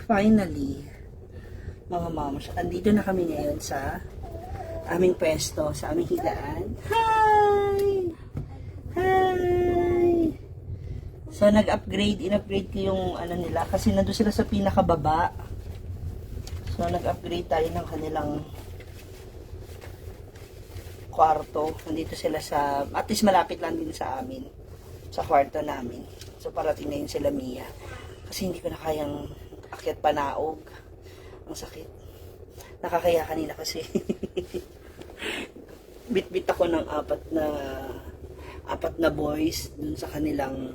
Finally, mga moms, andito na kami ngayon sa aming pwesto, sa aming higaan. Hi! Hi! So, in-upgrade ko yung ano nila, kasi nandun sila sa pinakababa. So, nag-upgrade tayo ng kanilang kwarto. Nandito sila sa, at least malapit lang din sa amin, sa kwarto namin. So, parating na yun sila Mia. Kasi hindi ko na kayang akyat panaog. Ang sakit. Nakakaya kanina kasi. Bit-bit ako ng apat na boys dun sa kanilang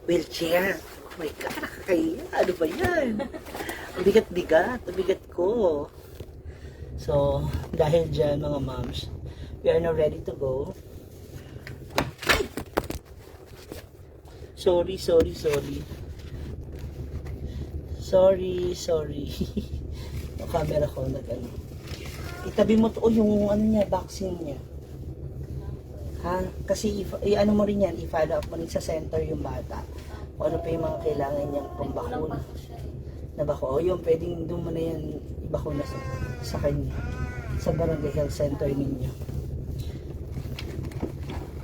wheelchair. Oh my God, nakakaya. Ano ba yan? Ang bigat ko. So, dahil dyan mga moms, we are now ready to go. Sorry. Yung camera ko nag-ano. Itabi mo to yung ano niya, vaccine niya. Ha? Kasi i-ano mo rin yan, i-follow up mo rin sa center yung bata. O ano pa yung mga kailangan niyang pambakuna. Nabako, o yung pwedeng doon mo na yan ibakuna sa kanya. Sa barangay health center ninyo.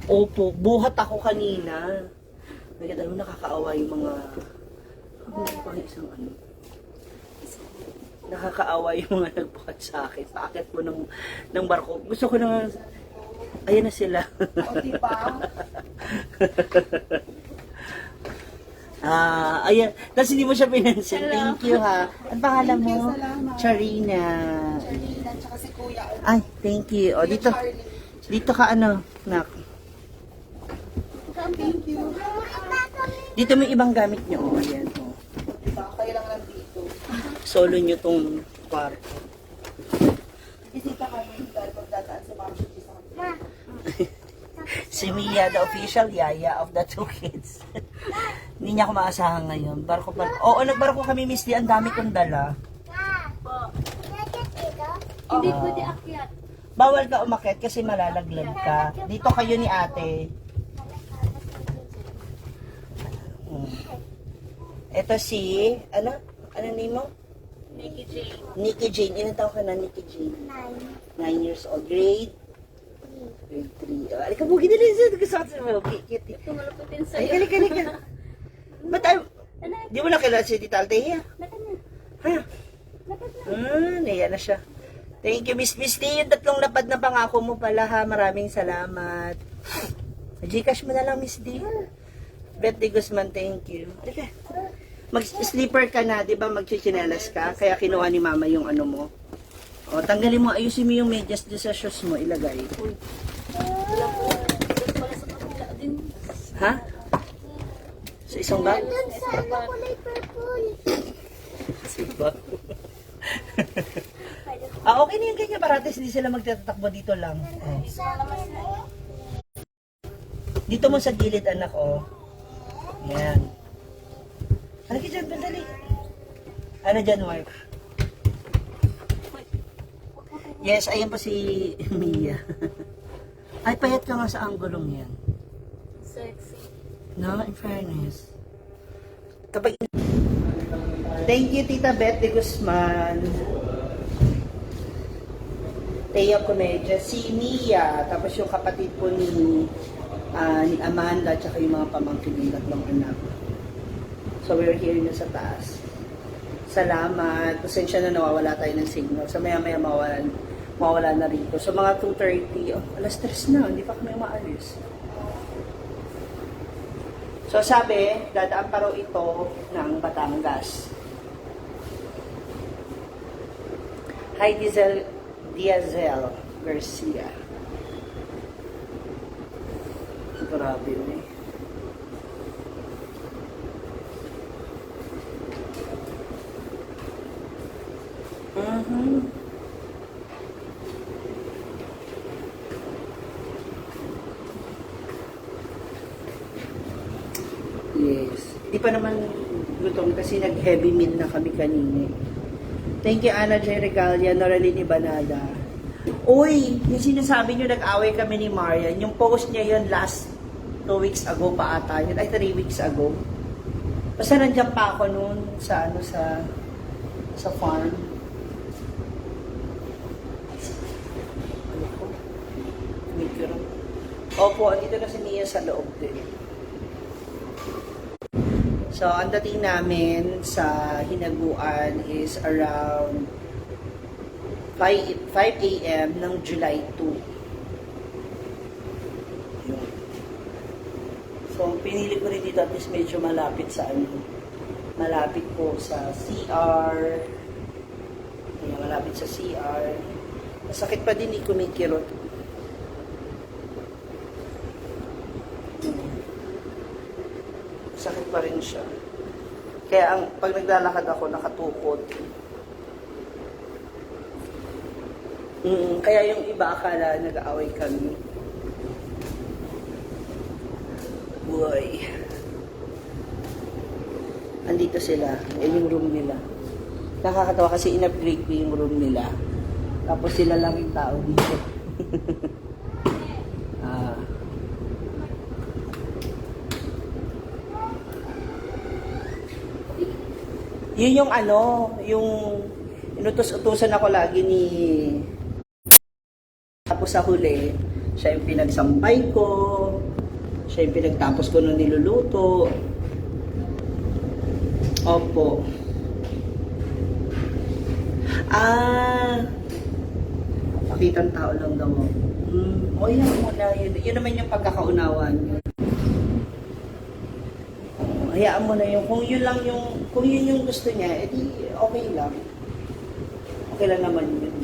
Opo, buhat ako kanina. Alam mo, nakakaawa yung mga isang ano. Nakakaawa yung mga nagbuhat sa akin. Paakit mo ng barko. Gusto ko na, ayan na sila. O, diba? Ayan. Tapos hindi mo siya pinansin. Thank you, ha. Ang pangalan mo? Charina. Charina, tsaka si Kuya. Ay, thank you. O, dito ka ano, nak. Thank you. Dito may ibang gamit nyo. O, ayan. O. Diba? Kayo lang lang dito. Solo nyo tong kwarto. Isita kami dahil pagdataan sa mga shooting sa kanila. Si Mia, the official yaya of the two kids. Hindi niya ako maasahan ngayon. Barko pa. Oo, nagbarko kami, Miss Lee. Ang dami kong dala. Hindi pwede akyat. Bawal ka umakyat kasi malalaglag ka. Dito kayo ni ate. Ito si, ano name mo? Nikki Jane. Nikki Jane. Ilan taon ka na, Nikki Jane? 9 years old. Grade 3. Alika, bugi na rin siya. Gusto ko sa mga cute. Tumalapitin sa'yo. Alika. Ba't di mo na kailan si Tita Althea? Ha? Naiya na siya. Thank you, Miss Lee. Yung 3 lapad na pangako mo pala, ha. Maraming salamat. Gcash mo na lang, Miss Lee. Betty Guzman, thank you. Alika. Mag-sleeper ka na, di ba? Magchichinelas ka. Kaya kinuha ni Mama yung ano mo. O, tanggalin mo. Ayusin mo yung medyas dyan sa shoes mo. Ilagay. Ha? Sa isang bag? Sa bag? Okay na yung ganyan. Parates, hindi sila magtatakbo dito lang. Oh. Dito mo sa gilid, anak, oh. Yan. Halika dyan, dali. Ano dyan, wife? Yes, ayan pa si Mia. Ay, payat ka nga sa anggulong yan. Sexy. No, in fairness. Kapag... Thank you, Tita Betty Guzman. Teo Comedia. Si Mia, tapos yung kapatid po ni Amanda, tsaka yung mga pamangkin ng 3 anak. So, we're here na sa taas. Salamat. Pasensya na nawawala tayo ng signal. So, maya-maya mawala na rito. So, mga 2:30. Oh, alas 3 na. Hindi pa kami maalis. So, sabi, dadaan pa raw ito ng Batangas. Hi, Diazel Garcia. Grabe yun eh. Yes. Di pa naman gutom kasi nag-heavy meal na kami kanina. Thank you, Ana J. Regalia, Noraline Ibanada. Uy, yung sinasabi nyo, nag-away kami ni Marian. Yung post niya yun last 2 weeks ago pa ata. Yun ay 3 weeks ago. Basta nandiyan pa ako noon sa ano sa farm. Ano ko? Micro. Opo, andito na si Mia sa loob din. So, ang dating namin sa Hinaguan is around 5 a.m. ng July 2. Yun. So, pinili ko rin dito at least medyo malapit sa ano. Malapit po sa CR. Ayan, malapit sa CR. Masakit pa din kumikirot. Sakit pa rin siya. Kaya pag naglalakad ako, nakatukod. Kaya yung iba akala nag-aaway kami. Boy. Andito sila. Yan yung room nila. Nakakatawa kasi in-upgrade ko yung room nila. Tapos sila lang yung tao dito. Yun yung ano, yung inutos-utusan ako lagi ni... Tapos sa huli, siya yung pinagsampay ko, siya yung pinagtapos ko nung niluluto. Opo. Pakitang tao lang daw. O yan muna, yun naman yung pagkakaunawan. Hayaan mo na yung, kung yun yung gusto niya, edi okay lang. Okay lang naman yun.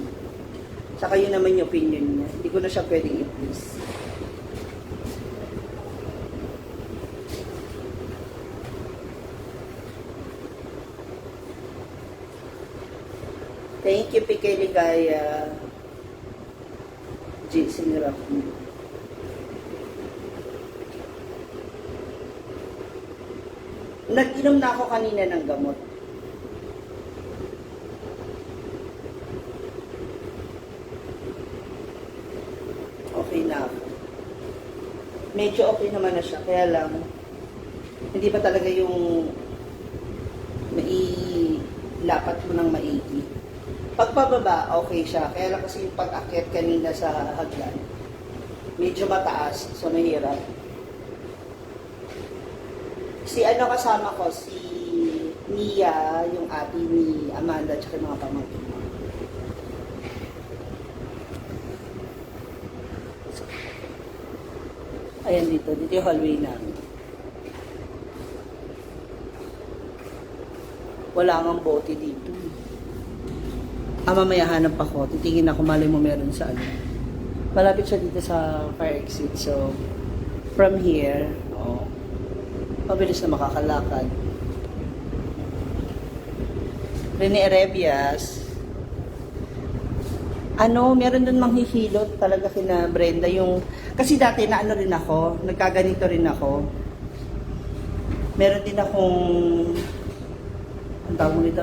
Saka yun naman yung opinion niya. Hindi ko na siya pwedeng i-please. Thank you, Pike Ligaya. G. Sinirap mo. Nag-inom na ako kanina ng gamot. Okay na ako. Medyo okay naman na siya. Kaya lang, hindi pa talaga yung mailapat mo ng maigi. Pagpababa, okay siya. Kaya lang kasi yung pag-akyat kanina sa hagdan, medyo mataas. So, mahirap. Si ano kasama ko, si Mia, yung ate ni Amanda, tsaka yung mga pamangkin mo. Ayan dito yung hallway namin. Wala ngang bote dito. Mamaya hanap ako, titingin ako, malay mo meron sa ano. Malapit siya dito sa fire exit, so from here, mabilis na makakalakad. Rene Arebias. Meron dun manghihilot talaga kina Brenda. Kasi dati na rin ako, nagkaganito rin ako. Meron din akong,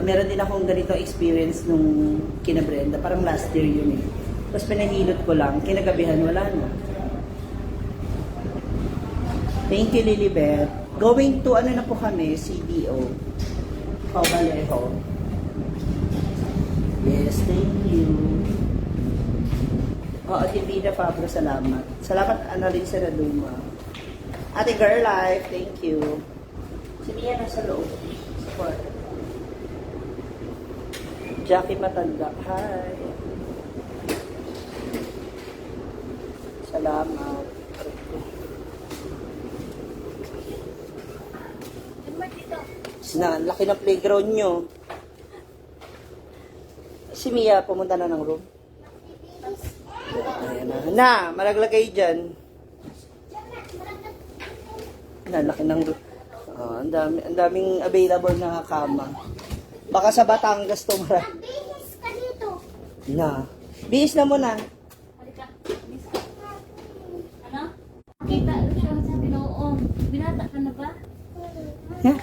meron din akong ganito experience nung kina Brenda. Parang last year yun eh. Tapos pinahilot ko lang, kinagabihan wala na. Thank you, Lilibet. Going to, na po kami, CDO. Paubaleho. Yes, thank you. Divina Fabro, salamat. Salamat, Annalisa Naduma. Ate Girl Life, thank you. Si Mia nasa loob. Support. Jackie Matanda, hi. Salamat. Laki ng playground nyo. Si Mia, pumunta na ng room. Ayan na. Malaglagay dyan. Laki ng room. Ang daming available na kama. Baka sa Batangas to marami. Bihis ka dito. Bihis na muna. Ano? Kita siya sa Pinoong. Binata ka na ba? Yeah.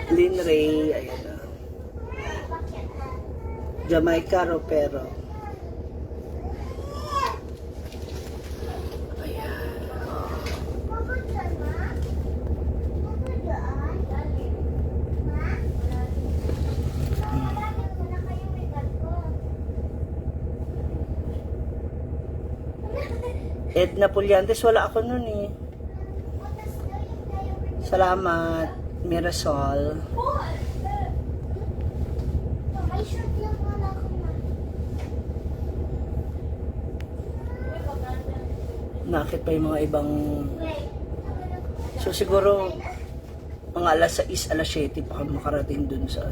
Lynn Ray, ayan na. Jamaica Ropero. Edna Pulyantes, wala ako nun eh. Salamat, Mirasol. May shirt lang wala ko na. Nakit pa yung mga ibang... So siguro, mga alas 6, alas 7 pa kami makarating dun sa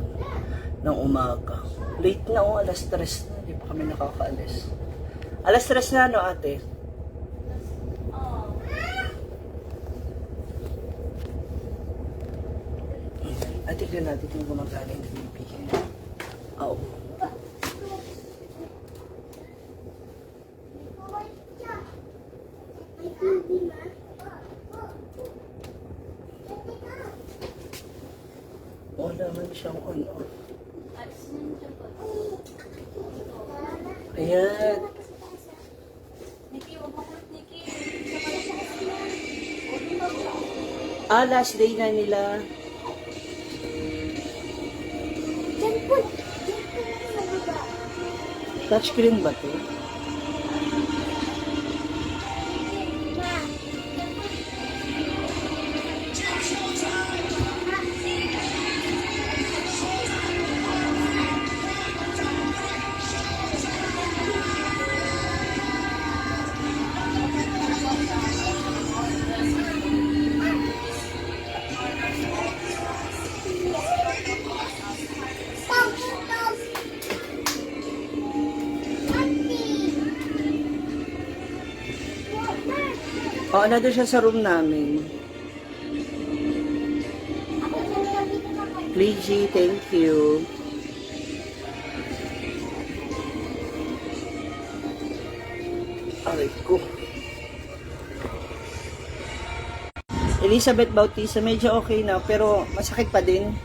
ng umaga. Late na alas 3 na, di pa kami nakakaalis. Alas 3 na, no ate? At tignan natin kung gumagana yung TV. Oo. May TV na. Wala man siyang ano. Ayan. Nikki, wag mo kulit, Nikki. Last day na nila. Diyan po. Diyan po lang sa baba. Touchscreen ba to? Ma. Tom, Tom. Auntie. Oo, nandun siya sa room namin. Ako dyan kami naman. Please, thank you. Aray ko. Elizabeth Bautista, medyo okay na, pero masakit pa din.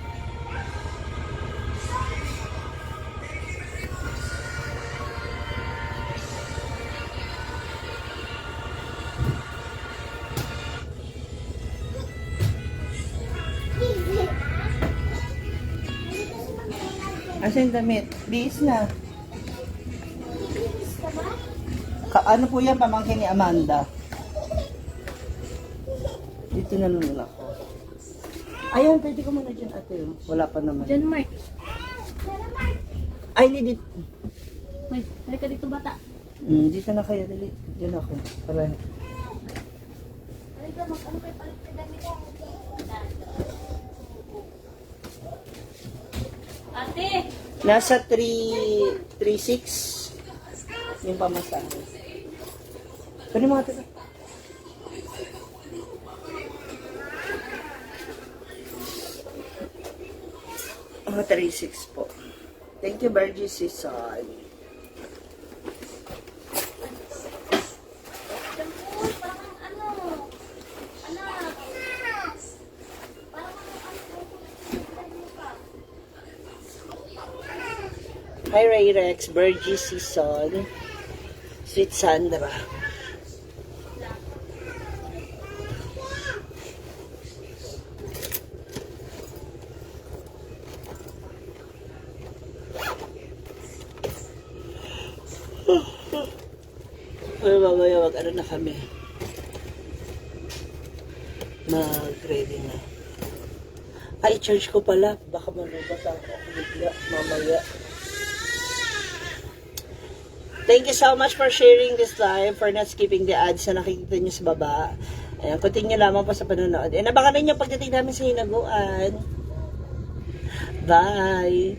Asan yung damit? Bis na. Bibilis ka ba? Ano po yan, pamangkin ni Amanda? Dito na naman ako. Ayun, pwede ko muna dyan, ate. Oh. Wala pa naman. Diyan, Mark. Ay, hindi dito. May, halika dito, bata. Dito na kayo, dali. Diyan ako. Para. Halika, mag-ano kayo palit ka damit mo. Ate! Nasa 336 yung pamasahe. Pwede mo ate. Mga 36 po. Thank you, Bergie Sison. Uy, parang ano? Anak! Parang Hi, Ray Rex, Bergie Sison, Sweet Sandra. Ay, mamaya mag-ano na kami. Mag-ready na. Ay, charge ko pala. Baka malubat ako. Bigla, mamaya. Thank you so much for sharing this live, for not skipping the ads na nakikita nyo sa baba. Ayan, continue lamang po sa panonood. And abangan rin yung pagdating namin sa hinaguan. Bye!